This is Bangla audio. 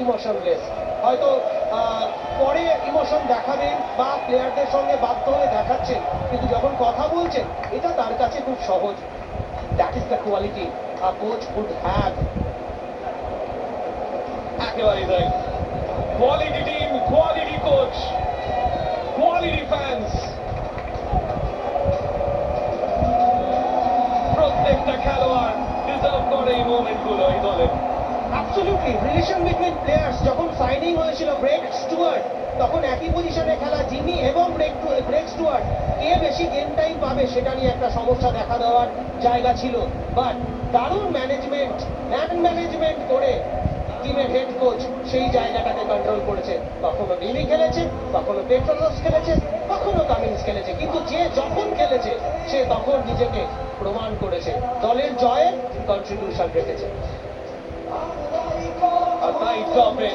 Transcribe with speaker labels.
Speaker 1: ইমোশনলেস হয়তো পরে ইমোশন দেখাবেন বা প্লেয়ারদের সঙ্গে বাধ্য হয়ে দেখাচ্ছেন, কিন্তু যখন কথা বলছেন এটা তার কাছে খুব সহজ। That is the quality a coach would have.
Speaker 2: একেবারেই তাই। Quality team, quality coach, quality fans, প্রত্যেকটা খেলোয়াড় ডিজার্ভ করে এই মোমেন্টগুলো এই দলে।
Speaker 1: অ্যাবসলিউটলি রিলেশন বিটুইন প্লেয়ার্স যখন সাইনিং হয়েছিল ব্রেক স্টুয়ার্ট, তখন একই পজিশনে খেলা জিমি এবং ব্রেক স্টুয়ার্ট কে বেশি গেম টাইম পাবে সেটা নিয়ে একটা সমস্যা দেখা দেওয়ার জায়গা ছিল। বাট দারুণ ম্যানেজমেন্ট করে টিমের হেড কোচ সেই জায়গাটাকে কন্ট্রোল করেছে। কখনো মিমি খেলেছে, কখনো পেট্রোলস খেলেছে, কখনো কামিন্স খেলেছে, কিন্তু যে যখন খেলেছে সে তখন নিজেকে প্রমাণ করেছে, দলের জয়ে কন্ট্রিবিউশন রেখেছে।
Speaker 2: আর তাই টপে